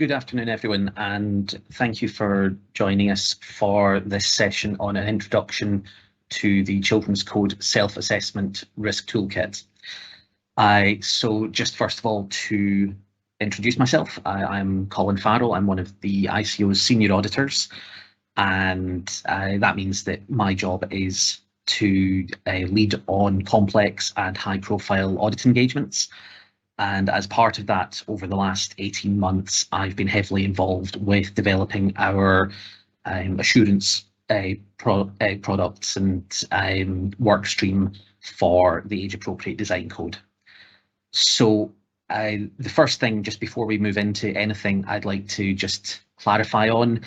Good afternoon, everyone, and thank you for joining us for this session on an introduction to the Children's Code Self-Assessment Risk Toolkit. So just first of all, to introduce myself, I'm Colin Farrell. I'm one of the ICO's senior auditors, and that means that my job is to lead on complex and high-profile audit engagements. And as part of that, over the last 18 months, I've been heavily involved with developing our assurance products and work stream for the age-appropriate design code. So the first thing, just before we move into anything, I'd like to just clarify on,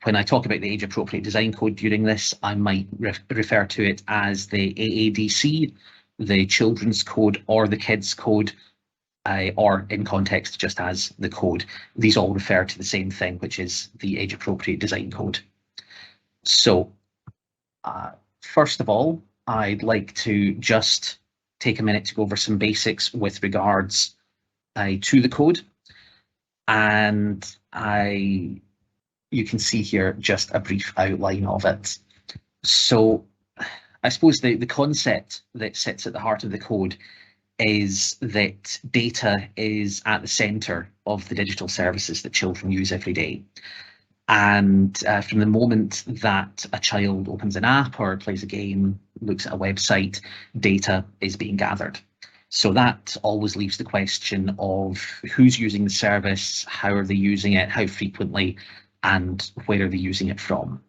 when I talk about the age-appropriate design code during this, I might refer to it as the AADC, the Children's Code, or the Kids Code, or in context just as the code. These all refer to the same thing, which is the age-appropriate design code. So first of all, I'd like to just take a minute to go over some basics with regards to the code. And you can see here just a brief outline of it. So I suppose the concept that sits at the heart of the code is that data is at the centre of the digital services that children use every day. And from the moment that a child opens an app or plays a game, looks at a website, data is being gathered. So that always leaves the question of who's using the service, how are they using it, how frequently, and where are they using it from.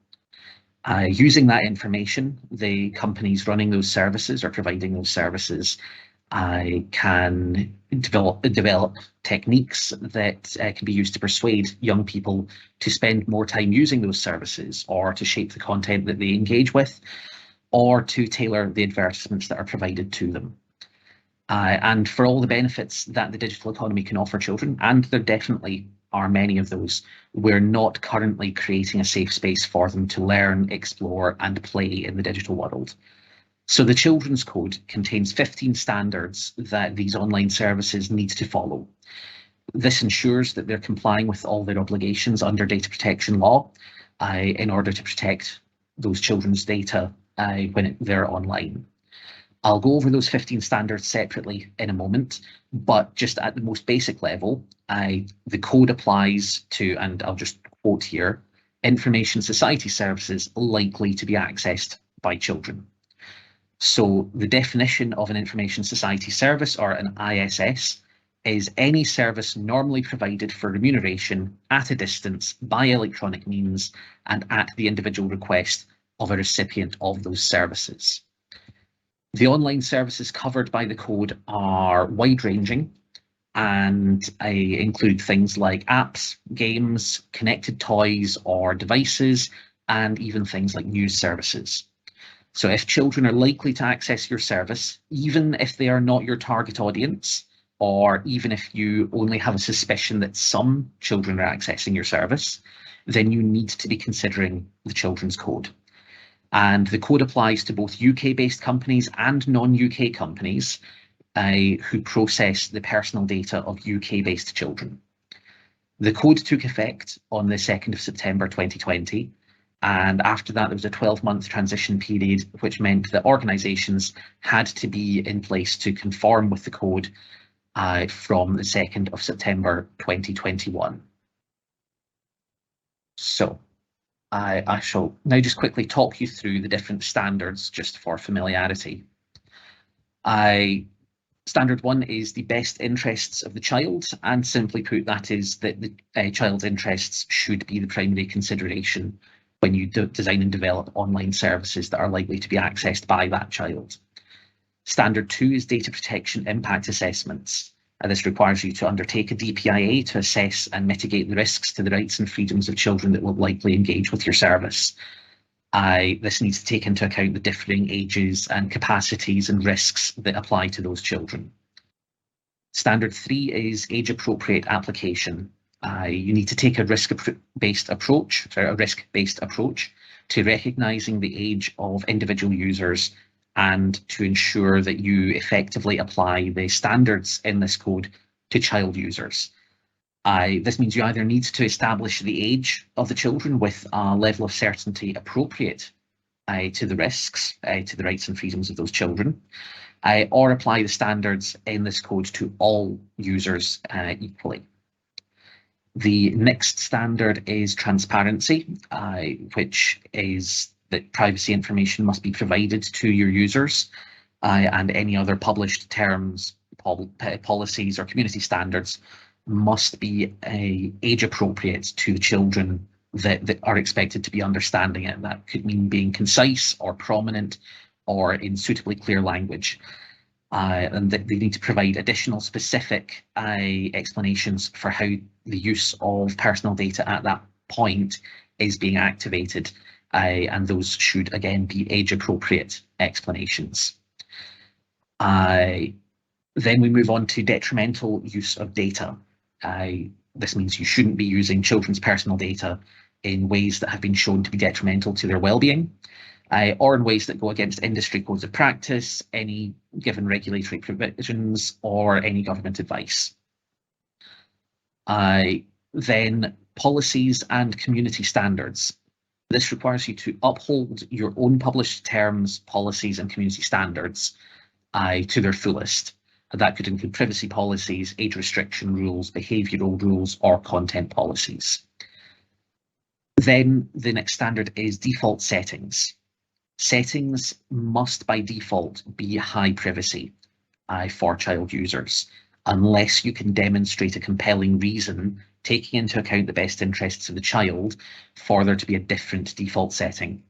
Using that information, the companies running those services or providing those services can develop techniques that can be used to persuade young people to spend more time using those services, or to shape the content that they engage with, or to tailor the advertisements that are provided to them. And for all the benefits that the digital economy can offer children, and there definitely are many of those, we're not currently creating a safe space for them to learn, explore, and play in the digital world. So the Children's Code contains 15 standards that these online services need to follow. This ensures that they're complying with all their obligations under data protection law in order to protect those children's data when they're online. I'll go over those 15 standards separately in a moment, but just at the most basic level, the code applies to, and I'll just quote here, information society services likely to be accessed by children. So the definition of an information society service, or an ISS, is any service normally provided for remuneration at a distance by electronic means and at the individual request of a recipient of those services. The online services covered by the code are wide-ranging and include things like apps, games, connected toys or devices, and even things like news services. So if children are likely to access your service, even if they are not your target audience, or even if you only have a suspicion that some children are accessing your service, then you need to be considering the Children's Code. And the code applies to both UK-based companies and non-UK companies who process the personal data of UK-based children. The code took effect on the 2nd of September 2020. And after that, there was a 12-month transition period, which meant that organisations had to be in place to conform with the code from the 2nd of September 2021. So I shall now just quickly talk you through the different standards just for familiarity. Standard 1 is the best interests of the child, and simply put, that is that the child's interests should be the primary consideration when you design and develop online services that are likely to be accessed by that child. Standard 2 is data protection impact assessments. This requires you to undertake a DPIA to assess and mitigate the risks to the rights and freedoms of children that will likely engage with your service. This needs to take into account the differing ages and capacities and risks that apply to those children. Standard 3 is age-appropriate application. You need to take a risk-based approach to recognising the age of individual users and to ensure that you effectively apply the standards in this code to child users. This means you either need to establish the age of the children with a level of certainty appropriate to the risks, to the rights and freedoms of those children, or apply the standards in this code to all users equally. The next standard is transparency, which is that privacy information must be provided to your users, and any other published terms, policies or community standards must be age appropriate to the children that are expected to be understanding it. That could mean being concise or prominent or in suitably clear language. And that they need to provide additional specific explanations for how the use of personal data at that point is being activated. And those should, again, be age-appropriate explanations. Then we move on to detrimental use of data. This means you shouldn't be using children's personal data in ways that have been shown to be detrimental to their well-being, or in ways that go against industry codes of practice, any given regulatory provisions, or any government advice. Then policies and community standards. This requires you to uphold your own published terms, policies, and community standards to their fullest. That could include privacy policies, age restriction rules, behavioural rules, or content policies. Then the next standard is default settings. Settings must by default be high privacy for child users, unless you can demonstrate a compelling reason, taking into account the best interests of the child, for there to be a different default setting.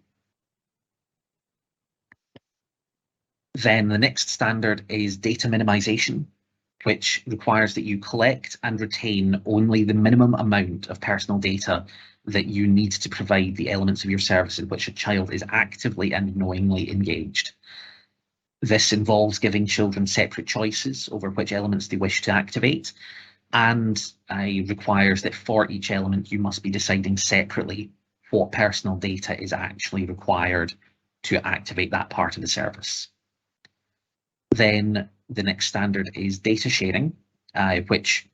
Then the next standard is data minimization, which requires that you collect and retain only the minimum amount of personal data that you need to provide the elements of your service in which a child is actively and knowingly engaged. This involves giving children separate choices over which elements they wish to activate, and requires that for each element you must be deciding separately what personal data is actually required to activate that part of the service. Then the next standard is data sharing, which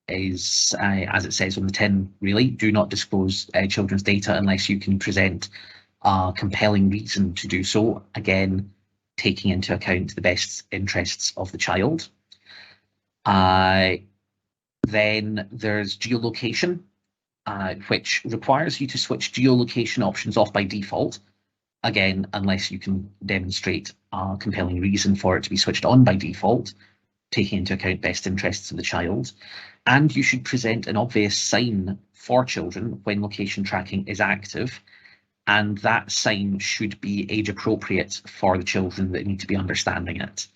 is, as it says on the tin, really, do not disclose children's data unless you can present a compelling reason to do so, again, taking into account the best interests of the child. Then there's geolocation, which requires you to switch geolocation options off by default, again, unless you can demonstrate a compelling reason for it to be switched on by default, taking into account best interests of the child. And you should present an obvious sign for children when location tracking is active, and that sign should be age appropriate for the children that need to be understanding it.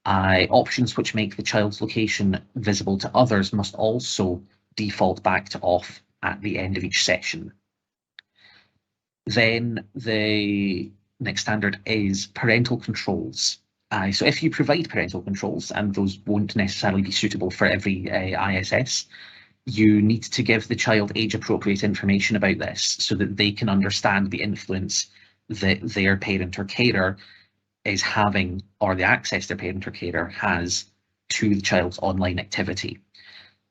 Options which make the child's location visible to others must also default back to off at the end of each session. Then the next standard is parental controls. So if you provide parental controls, and those won't necessarily be suitable for every ISS, you need to give the child age-appropriate information about this so that they can understand the influence that their parent or carer is having, or the access their parent or carer has to the child's online activity.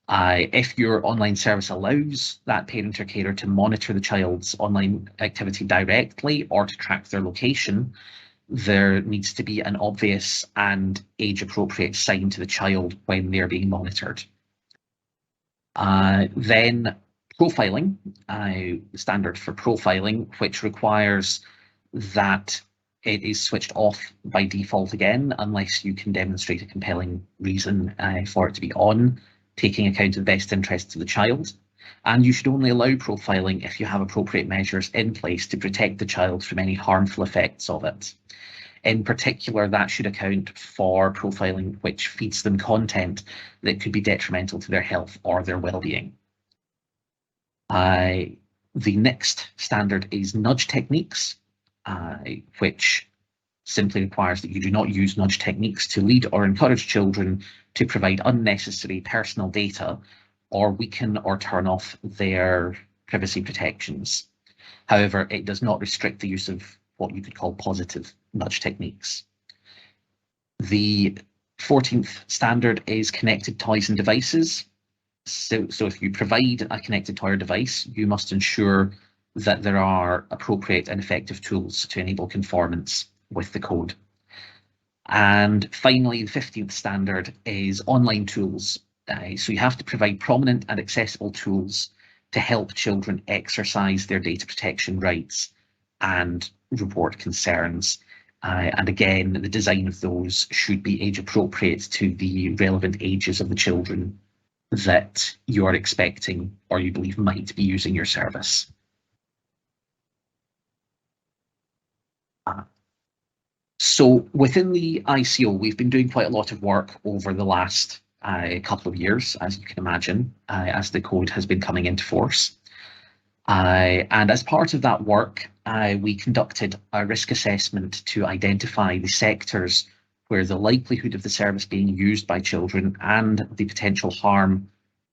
If your online service allows that parent or carer to monitor the child's online activity directly or to track their location, there needs to be an obvious and age-appropriate sign to the child when they're being monitored. Then profiling, standard for profiling, which requires that it is switched off by default again, unless you can demonstrate a compelling reason for it to be on, taking account of the best interests of the child. And you should only allow profiling if you have appropriate measures in place to protect the child from any harmful effects of it. In particular, that should account for profiling which feeds them content that could be detrimental to their health or their well-being. The next standard is nudge techniques, which simply requires that you do not use nudge techniques to lead or encourage children to provide unnecessary personal data or weaken or turn off their privacy protections. However, it does not restrict the use of what you could call positive nudge techniques. The 14th standard is connected toys and devices. So if you provide a connected toy or device, you must ensure that there are appropriate and effective tools to enable conformance with the code. And finally, the 15th standard is online tools. So you have to provide prominent and accessible tools to help children exercise their data protection rights and report concerns. And again, the design of those should be age appropriate to the relevant ages of the children that you are expecting or you believe might be using your service. So within the ICO, we've been doing quite a lot of work over the last couple of years, as you can imagine, as the code has been coming into force. And as part of that work, we conducted a risk assessment to identify the sectors where the likelihood of the service being used by children and the potential harm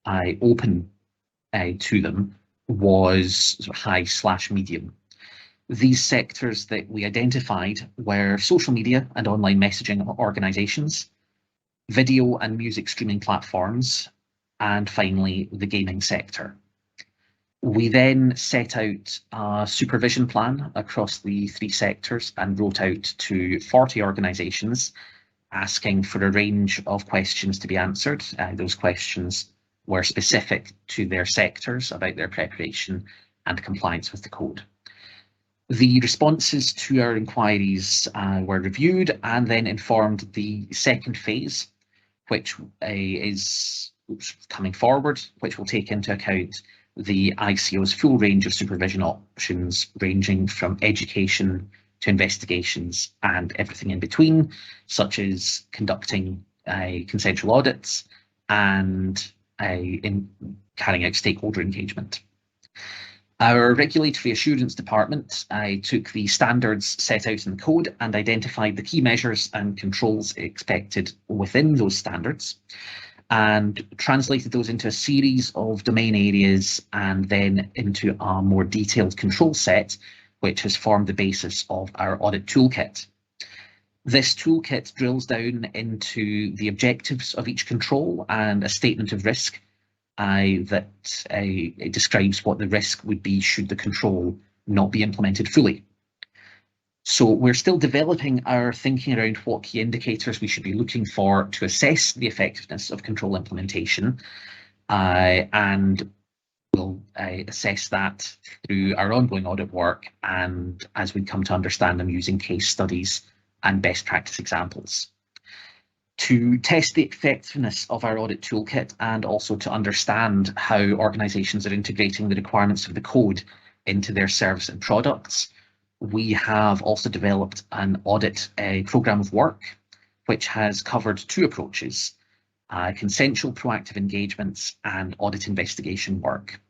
open to them was high/medium. These sectors that we identified were social media and online messaging organizations, video and music streaming platforms, and finally, the gaming sector. We then set out a supervision plan across the three sectors and wrote out to 40 organisations asking for a range of questions to be answered. Those questions were specific to their sectors about their preparation and compliance with the code. The responses to our inquiries were reviewed and then informed the second phase, which is coming forward, which will take into account the ICO's full range of supervision options, ranging from education to investigations and everything in between, such as conducting consensual audits and in carrying out stakeholder engagement. Our regulatory assurance department took the standards set out in the code and identified the key measures and controls expected within those standards, and translated those into a series of domain areas and then into a more detailed control set, which has formed the basis of our audit toolkit. This toolkit drills down into the objectives of each control and a statement of risk that it describes what the risk would be should the control not be implemented fully. So we're still developing our thinking around what key indicators we should be looking for to assess the effectiveness of control implementation, and we'll assess that through our ongoing audit work and as we come to understand them using case studies and best practice examples. To test the effectiveness of our audit toolkit and also to understand how organisations are integrating the requirements of the code into their service and products, we have also developed an audit programme of work, which has covered two approaches: consensual proactive engagements and audit investigation work.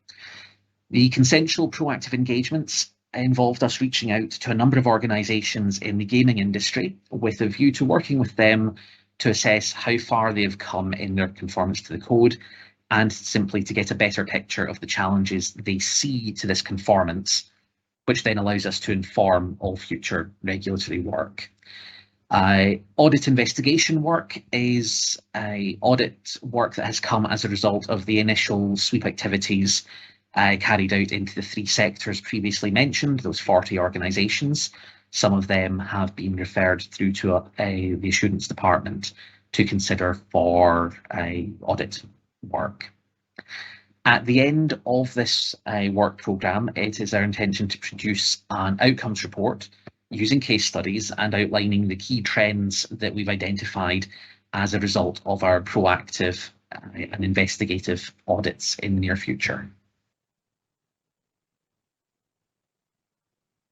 The consensual proactive engagements involved us reaching out to a number of organisations in the gaming industry with a view to working with them to assess how far they've come in their conformance to the code and simply to get a better picture of the challenges they see to this conformance, which then allows us to inform all future regulatory work. Audit investigation work is audit work that has come as a result of the initial sweep activities carried out into the three sectors previously mentioned, those 40 organisations. Some of them have been referred through to the assurance department to consider for audit work. At the end of this work programme, it is our intention to produce an outcomes report using case studies and outlining the key trends that we've identified as a result of our proactive and investigative audits in the near future.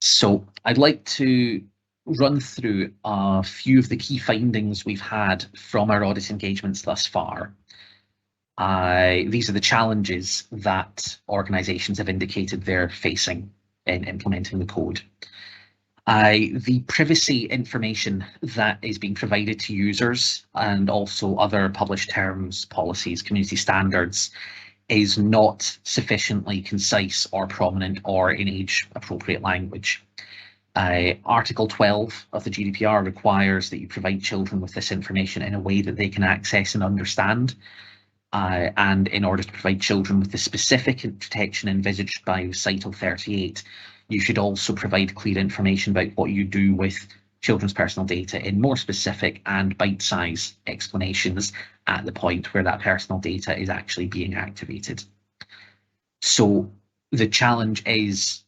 So I'd like to run through a few of the key findings we've had from our audit engagements thus far. These are the challenges that organisations have indicated they're facing in implementing the code. The privacy information that is being provided to users and also other published terms, policies, community standards is not sufficiently concise or prominent or in age-appropriate language. Article 12 of the GDPR requires that you provide children with this information in a way that they can access and understand. and in order to provide children with the specific protection envisaged by Recital 38, you should also provide clear information about what you do with children's personal data in more specific and bite-sized explanations at the point where that personal data is actually being activated. So the challenge is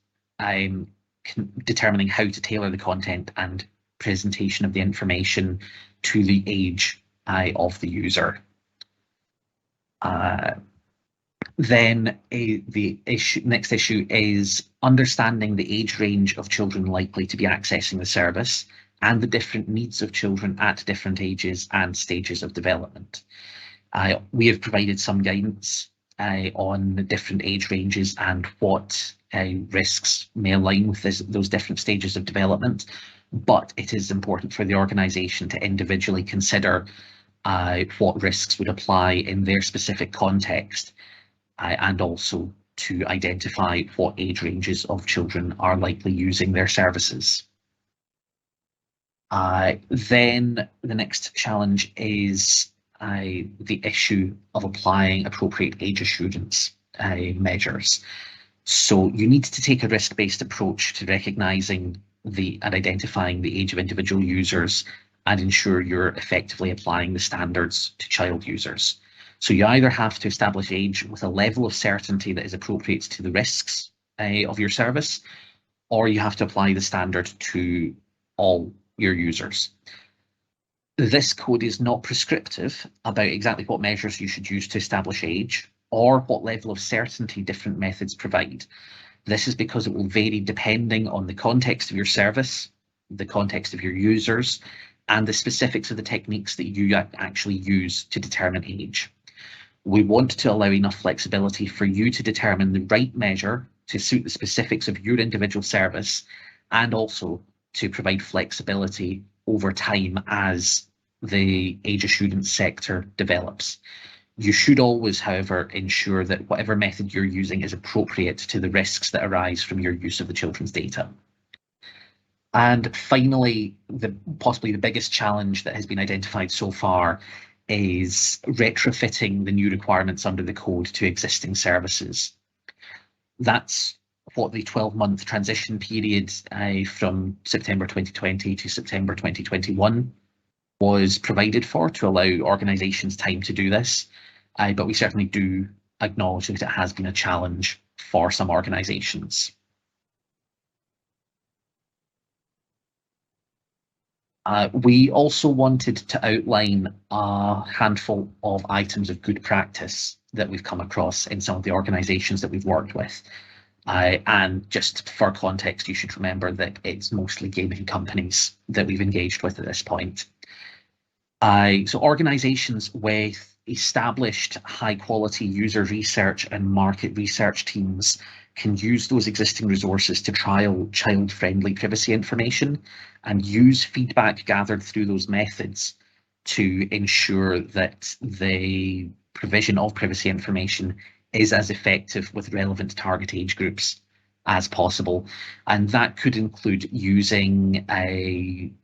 determining how to tailor the content and presentation of the information to the age of the user. Then the next issue is understanding the age range of children likely to be accessing the service and the different needs of children at different ages and stages of development. We have provided some guidance on the different age ranges and what risks may align with those different stages of development, but it is important for the organisation to individually consider what risks would apply in their specific context, and also to identify what age ranges of children are likely using their services. Then the next challenge is the issue of applying appropriate age assurance measures. So you need to take a risk-based approach to recognising and identifying the age of individual users and ensure you're effectively applying the standards to child users. So you either have to establish age with a level of certainty that is appropriate to the risks of your service, or you have to apply the standard to all your users. This code is not prescriptive about exactly what measures you should use to establish age or what level of certainty different methods provide. This is because it will vary depending on the context of your service, the context of your users, and the specifics of the techniques that you actually use to determine age. We want to allow enough flexibility for you to determine the right measure to suit the specifics of your individual service, and also to provide flexibility over time as the age assurance sector develops. You should always, however, ensure that whatever method you're using is appropriate to the risks that arise from your use of the children's data. And finally, possibly the biggest challenge that has been identified so far is retrofitting the new requirements under the code to existing services. That's what the 12-month transition period from September 2020 to September 2021 was provided for, to allow organisations time to do this. But we certainly do acknowledge that it has been a challenge for some organisations. We also wanted to outline a handful of items of good practice that we've come across in some of the organisations that we've worked with. And just for context, you should remember that it's mostly gaming companies that we've engaged with at this point. So organisations with established high-quality user research and market research teams can use those existing resources to trial child-friendly privacy information and use feedback gathered through those methods to ensure that the provision of privacy information is as effective with relevant target age groups as possible. And that could include using, in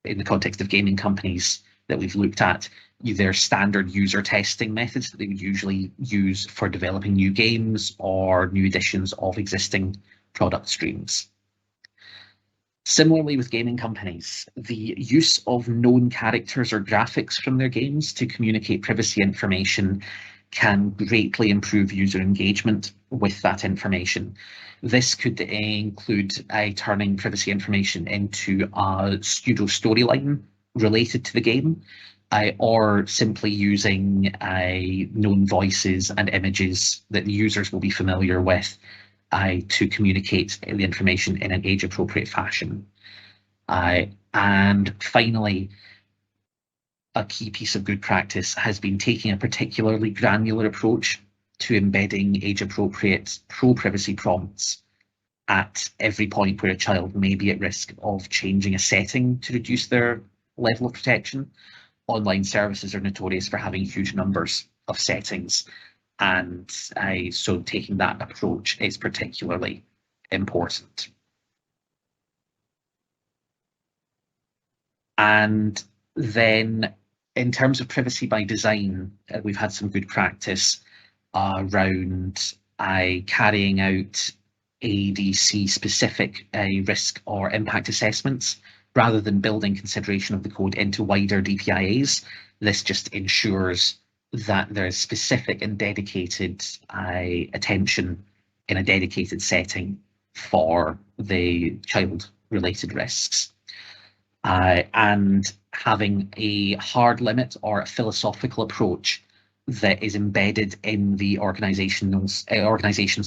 the context of gaming companies that we've looked at, their standard user testing methods that they would usually use for developing new games or new editions of existing product streams. Similarly, with gaming companies, the use of known characters or graphics from their games to communicate privacy information can greatly improve user engagement with that information. This could include turning privacy information into a pseudo storyline related to the game, or simply using known voices and images that the users will be familiar with to communicate the information in an age-appropriate fashion. And finally, a key piece of good practice has been taking a particularly granular approach to embedding age-appropriate pro-privacy prompts at every point where a child may be at risk of changing a setting to reduce their level of protection. Online services are notorious for having huge numbers of settings, and so taking that approach is particularly important. And then in terms of privacy by design, we've had some good practice around carrying out ADC specific risk or impact assessments rather than building consideration of the code into wider DPIAs. This just ensures that there's specific and dedicated attention in a dedicated setting for the child-related risks. And having a hard limit or a philosophical approach that is embedded in the organization's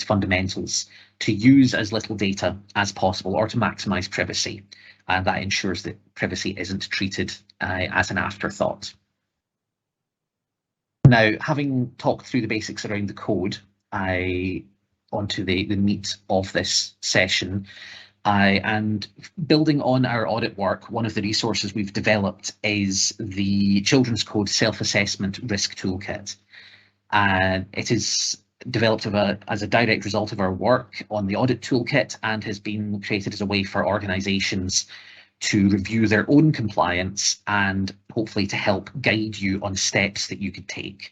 fundamentals to use as little data as possible or to maximize privacy. And that ensures that privacy isn't treated as an afterthought. Now, having talked through the basics around the code, onto the meat of this session, and building on our audit work, one of the resources we've developed is the Children's Code Self-Assessment Risk Toolkit. It is developed as a direct result of our work on the audit toolkit and has been created as a way for organisations to review their own compliance and hopefully to help guide you on steps that you could take.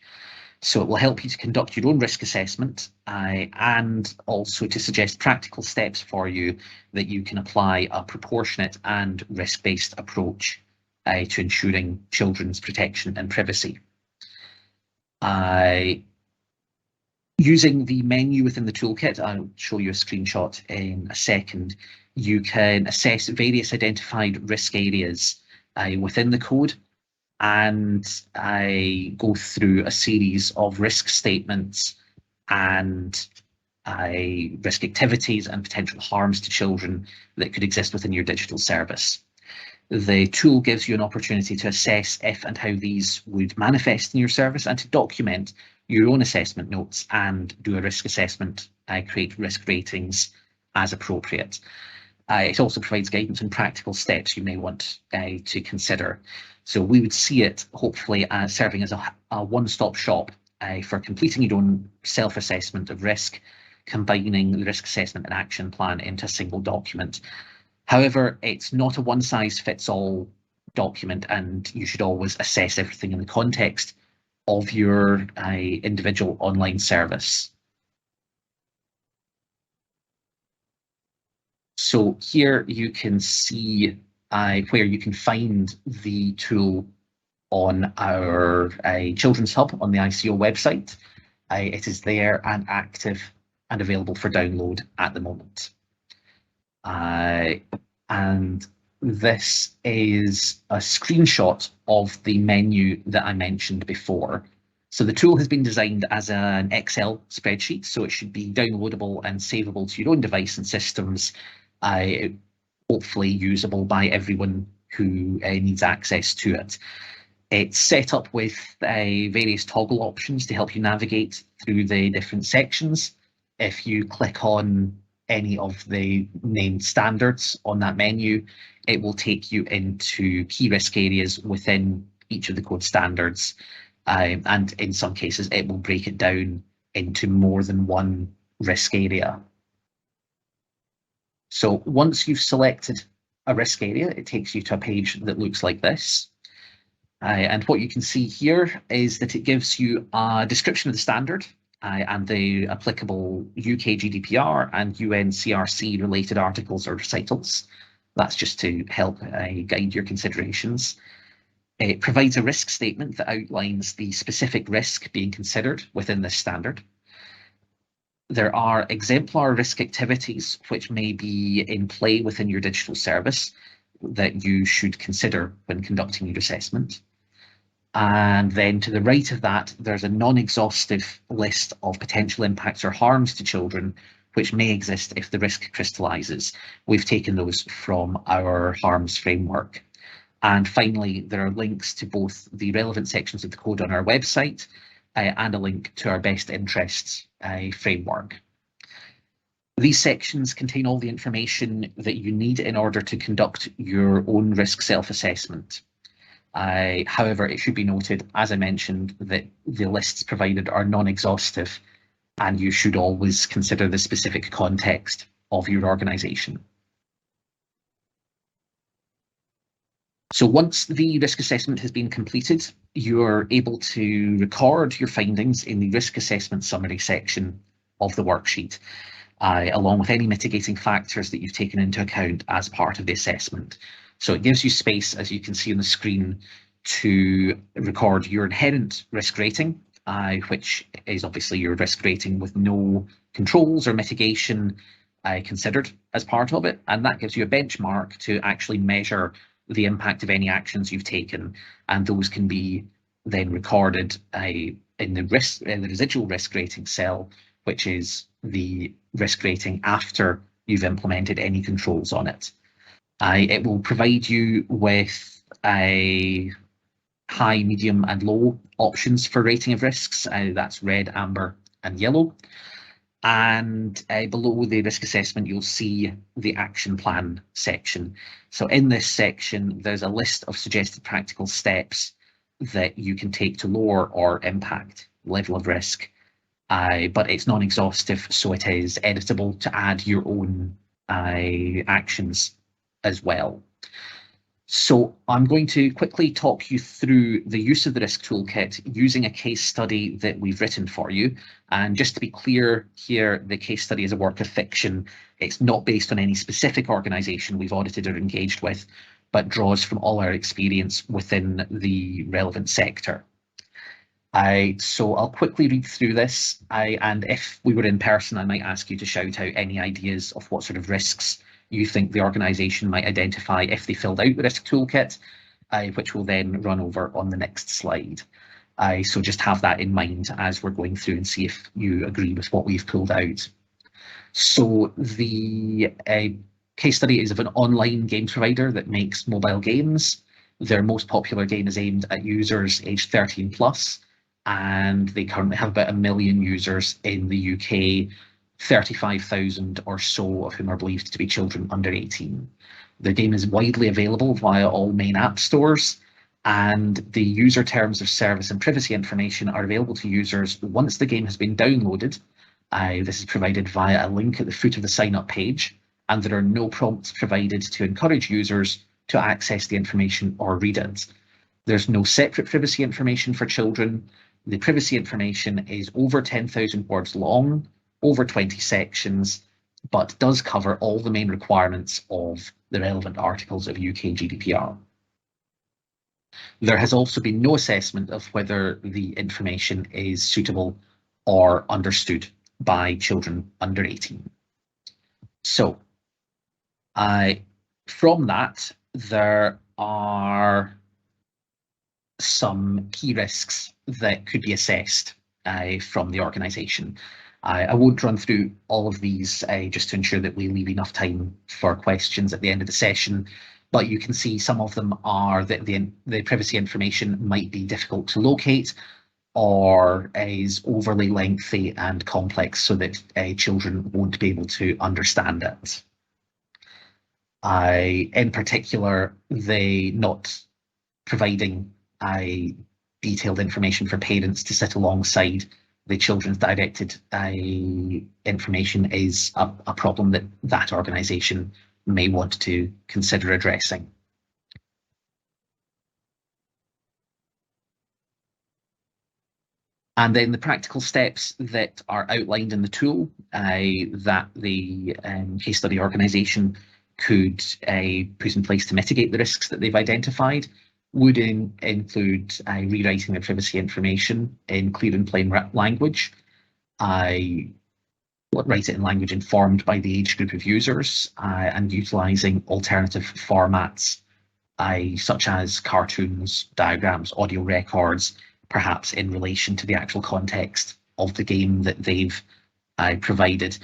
So it will help you to conduct your own risk assessment and also to suggest practical steps for you that you can apply a proportionate and risk-based approach to ensuring children's protection and privacy. Using the menu within the toolkit, I'll show you a screenshot in a second, you can assess various identified risk areas within the code and go through a series of risk statements and risk activities and potential harms to children that could exist within your digital service. The tool gives you an opportunity to assess if and how these would manifest in your service and to document your own assessment notes and do a risk assessment, create risk ratings as appropriate. It also provides guidance on practical steps you may want to consider. So we would see it hopefully as serving as a one-stop shop for completing your own self-assessment of risk, combining the risk assessment and action plan into a single document. However, it's not a one-size-fits-all document, and you should always assess everything in the context of your individual online service. So here you can see where you can find the tool on our Children's Hub on the ICO website. It is there and active and available for download at the moment. And this is a screenshot of the menu that I mentioned before. So the tool has been designed as an Excel spreadsheet, so it should be downloadable and savable to your own device and systems, hopefully usable by everyone who needs access to it. It's set up with various toggle options to help you navigate through the different sections. If you click on any of the named standards on that menu, it will take you into key risk areas within each of the code standards. And in some cases, it will break it down into more than one risk area. So once you've selected a risk area, it takes you to a page that looks like this. And what you can see here is that it gives you a description of the standard and the applicable UK GDPR and UN CRC related articles or recitals. That's just to help guide your considerations. It provides a risk statement that outlines the specific risk being considered within this standard. There are exemplar risk activities which may be in play within your digital service that you should consider when conducting your assessment. And then to the right of that, there's a non-exhaustive list of potential impacts or harms to children which may exist if the risk crystallises. We've taken those from our harms framework. And finally, there are links to both the relevant sections of the code on our website and a link to our best interests framework. These sections contain all the information that you need in order to conduct your own risk self-assessment. However, it should be noted, as I mentioned, that the lists provided are non-exhaustive and you should always consider the specific context of your organisation. So once the risk assessment has been completed, you're able to record your findings in the risk assessment summary section of the worksheet, along with any mitigating factors that you've taken into account as part of the assessment. So it gives you space, as you can see on the screen, to record your inherent risk rating, which is obviously your risk rating with no controls or mitigation considered as part of it. And that gives you a benchmark to actually measure the impact of any actions you've taken, and those can be then recorded in the residual risk rating cell, which is the risk rating after you've implemented any controls on it. It will provide you with a high, medium, and low options for rating of risks. That's red, amber, and yellow. And below the risk assessment, you'll see the action plan section. So in this section, there's a list of suggested practical steps that you can take to lower or impact level of risk. But it's non-exhaustive, so it is editable to add your own actions as well. So I'm going to quickly talk you through the use of the risk toolkit using a case study that we've written for you. And just to be clear here, the case study is a work of fiction. It's not based on any specific organisation we've audited or engaged with, but draws from all our experience within the relevant sector. So I'll quickly read through this, and if we were in person, I might ask you to shout out any ideas of what sort of risks you think the organisation might identify if they filled out the risk toolkit, which we'll then run over on the next slide. So just have that in mind as we're going through and see if you agree with what we've pulled out. So the case study is of an online game provider that makes mobile games. Their most popular game is aimed at users aged 13 plus, and they currently have about 1 million users in the UK, 35,000 or so of whom are believed to be children under 18. The game is widely available via all main app stores, and the user terms of service and privacy information are available to users once the game has been downloaded. This is provided via a link at the foot of the sign-up page, and there are no prompts provided to encourage users to access the information or read it. There's no separate privacy information for children. The privacy information is over 10,000 words long, over 20 sections, but does cover all the main requirements of the relevant articles of UK GDPR. There has also been no assessment of whether the information is suitable or understood by children under 18. So, from that, there are some key risks that could be assessed from the organisation. I won't run through all of these just to ensure that we leave enough time for questions at the end of the session, but you can see some of them are that the privacy information might be difficult to locate or is overly lengthy and complex so that children won't be able to understand it. In particular, they not providing detailed information for parents to sit alongside the children's directed information is a problem that organisation may want to consider addressing. And then the practical steps that are outlined in the tool that the case study organisation could put in place to mitigate the risks that they've identified would include rewriting the privacy information in clear and plain language. I write it in language informed by the age group of users and utilising alternative formats such as cartoons, diagrams, audio records, perhaps in relation to the actual context of the game that they've provided.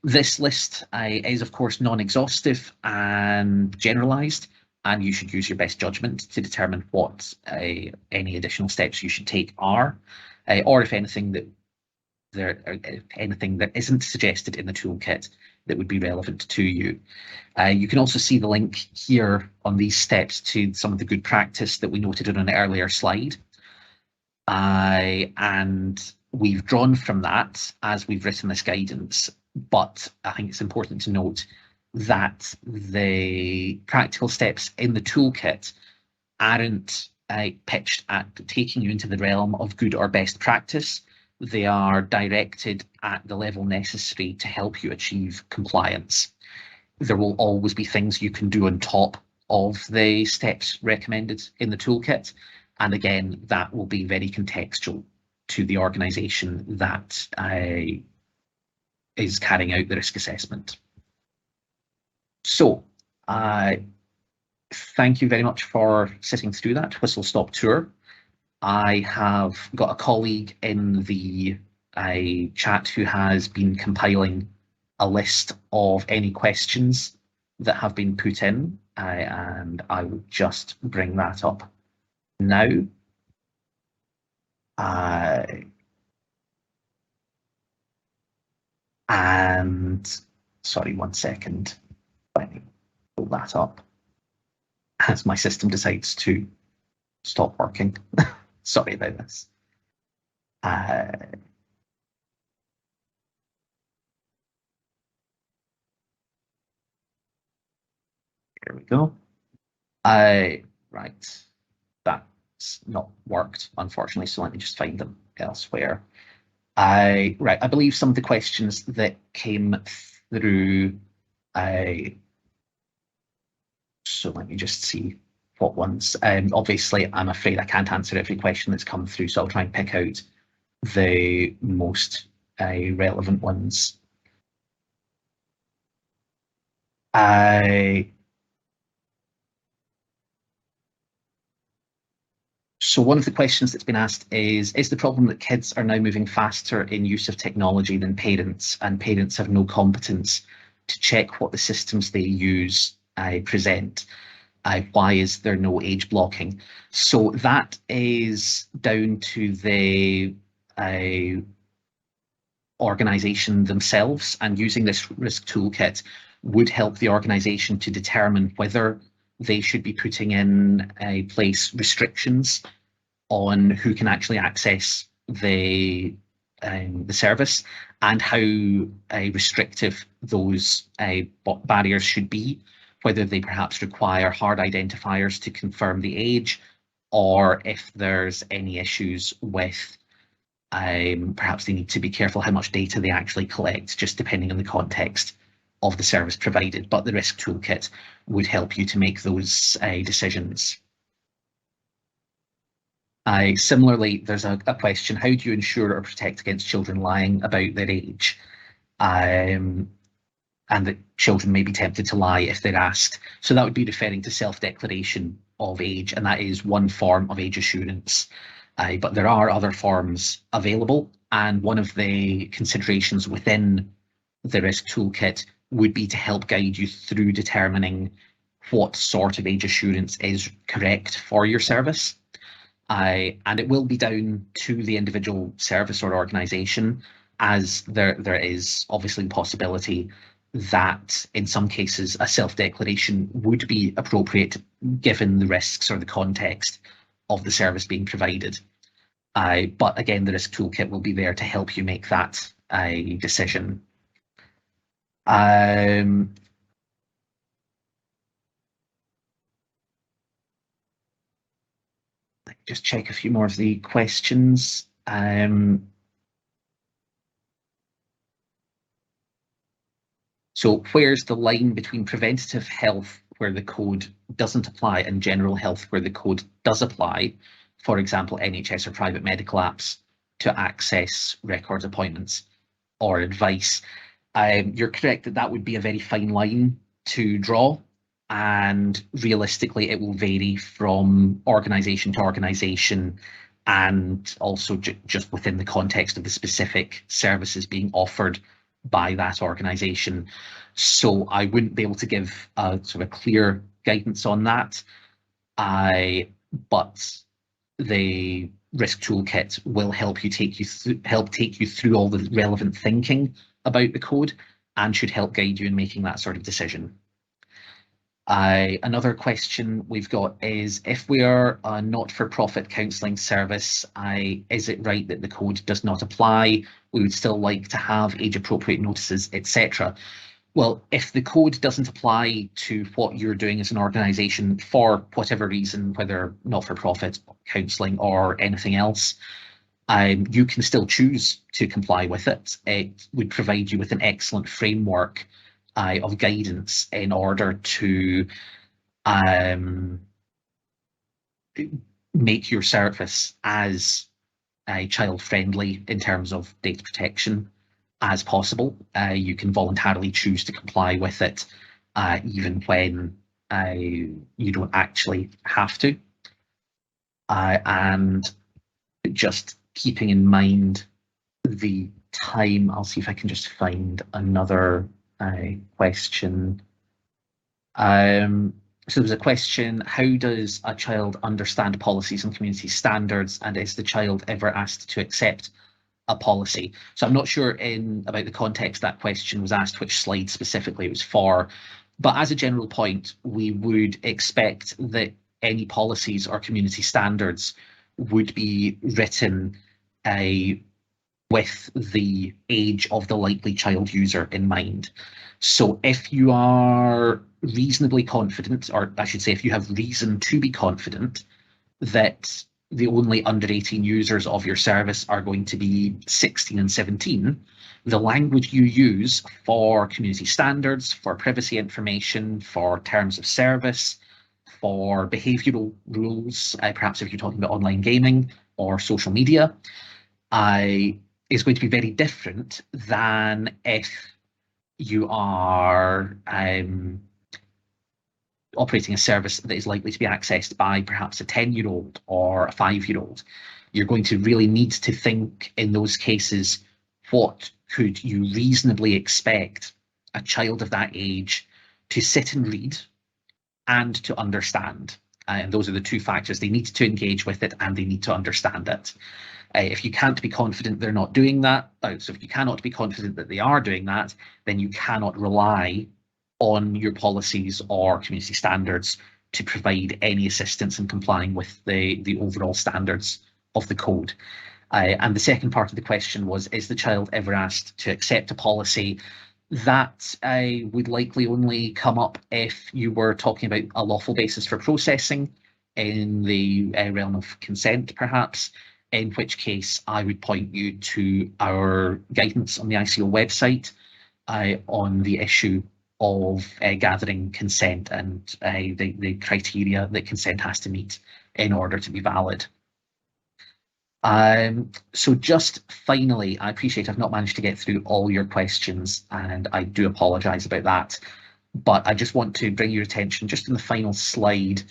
This list is, of course, non-exhaustive and generalised, and you should use your best judgment to determine what any additional steps you should take are, or if anything that isn't suggested in the toolkit that would be relevant to you. You can also see the link here on these steps to some of the good practice that we noted in an earlier slide. And we've drawn from that as we've written this guidance, but I think it's important to note that the practical steps in the toolkit aren't pitched at taking you into the realm of good or best practice. They are directed at the level necessary to help you achieve compliance. There will always be things you can do on top of the steps recommended in the toolkit. And again, that will be very contextual to the organisation that is carrying out the risk assessment. So, thank you very much for sitting through that whistle-stop tour. I have got a colleague in the chat who has been compiling a list of any questions that have been put in, and I will just bring that up now. And sorry, 1 second. Let me pull that up as my system decides to stop working. Sorry about this. Here we go. Right, that's not worked, unfortunately, so let me just find them elsewhere. I believe some of the questions that came through, so let me just see what ones. Obviously, I'm afraid I can't answer every question that's come through, so I'll try and pick out the most relevant ones. So one of the questions that's been asked is the problem that kids are now moving faster in use of technology than parents, and parents have no competence to check what the systems they use present? Why is there no age blocking? So that is down to the organisation themselves, and using this risk toolkit would help the organisation to determine whether they should be putting in place restrictions on who can actually access the service, and how restrictive those barriers should be, whether they perhaps require hard identifiers to confirm the age, or if there's any issues with perhaps they need to be careful how much data they actually collect, just depending on the context of the service provided. But the risk toolkit would help you to make those decisions. Similarly, there's a question: how do you ensure or protect against children lying about their age? And that children may be tempted to lie if they're asked. So that would be referring to self-declaration of age, and that is one form of age assurance. But there are other forms available, and one of the considerations within the risk toolkit would be to help guide you through determining what sort of age assurance is correct for your service. And it will be down to the individual service or organisation, as there is obviously the possibility that in some cases a self-declaration would be appropriate given the risks or the context of the service being provided. But again, the risk toolkit will be there to help you make that decision. Just check a few more of the questions. So where's the line between preventative health, where the code doesn't apply, and general health, where the code does apply? For example, NHS or private medical apps to access records, appointments, or advice. You're correct that that would be a very fine line to draw, and realistically it will vary from organisation to organisation, and also just within the context of the specific services being offered by that organisation. So I wouldn't be able to give a sort of clear guidance on that, but the risk toolkit will help take you through all the relevant thinking about the code, and should help guide you in making that sort of decision. Another question we've got is, if we are a not-for-profit counselling service, is it right that the code does not apply? We would still like to have age-appropriate notices, etc. Well, if the code doesn't apply to what you're doing as an organisation for whatever reason, whether not-for-profit, counselling, or anything else, you can still choose to comply with it. It would provide you with an excellent framework of guidance in order to make your service as child-friendly in terms of data protection as possible. You can voluntarily choose to comply with it, even when you don't actually have to. And just keeping in mind the time, I'll see if I can just find another question. So there was a question: how does a child understand policies and community standards, and is the child ever asked to accept a policy? So I'm not sure about the context that question was asked, which slide specifically it was for, but as a general point, we would expect that any policies or community standards would be written with the age of the likely child user in mind. So if you are reasonably confident, or I should say if you have reason to be confident that the only under 18 users of your service are going to be 16 and 17, the language you use for community standards, for privacy information, for terms of service, for behavioural rules, perhaps if you're talking about online gaming or social media, is going to be very different than if you are operating a service that is likely to be accessed by perhaps a 10-year-old or a 5-year-old. You're going to really need to think in those cases, what could you reasonably expect a child of that age to sit and read and to understand? And those are the two factors. They need to engage with it and they need to understand it. If you can't be confident they're not doing that, so if you cannot be confident that they are doing that, then you cannot rely on your policies or community standards to provide any assistance in complying with the overall standards of the code. And the second part of the question was, is the child ever asked to accept a policy? That would likely only come up if you were talking about a lawful basis for processing in the realm of consent, perhaps, in which case I would point you to our guidance on the ICO website on the issue of gathering consent and the criteria that consent has to meet in order to be valid. So just finally, I appreciate I've not managed to get through all your questions, and I do apologise about that, but I just want to bring your attention just in the final slide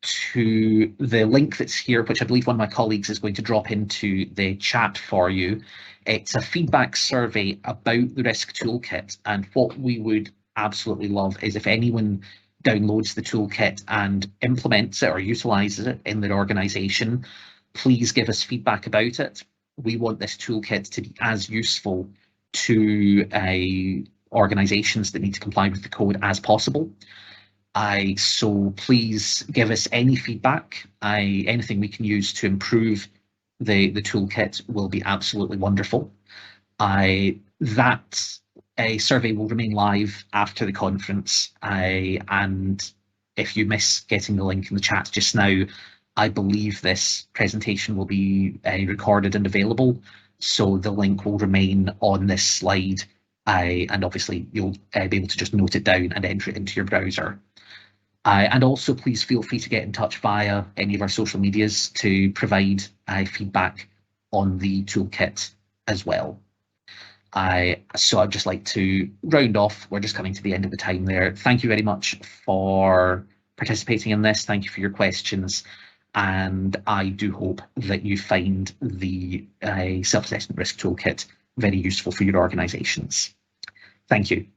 to the link that's here, which I believe one of my colleagues is going to drop into the chat for you. It's a feedback survey about the Risk Toolkit, and what we would absolutely love is if anyone downloads the toolkit and implements it or utilises it in their organisation, please give us feedback about it. We want this toolkit to be as useful to organisations that need to comply with the code as possible. So please give us any feedback. Anything we can use to improve the toolkit will be absolutely wonderful. That survey will remain live after the conference, and if you miss getting the link in the chat just now, I believe this presentation will be recorded and available, so the link will remain on this slide, and obviously you'll be able to just note it down and enter it into your browser. And also please feel free to get in touch via any of our social medias to provide feedback on the toolkit as well. So I'd just like to round off. We're just coming to the end of the time there. Thank you very much for participating in this. Thank you for your questions. And I do hope that you find the Self-Assessment Risk Toolkit very useful for your organisations. Thank you.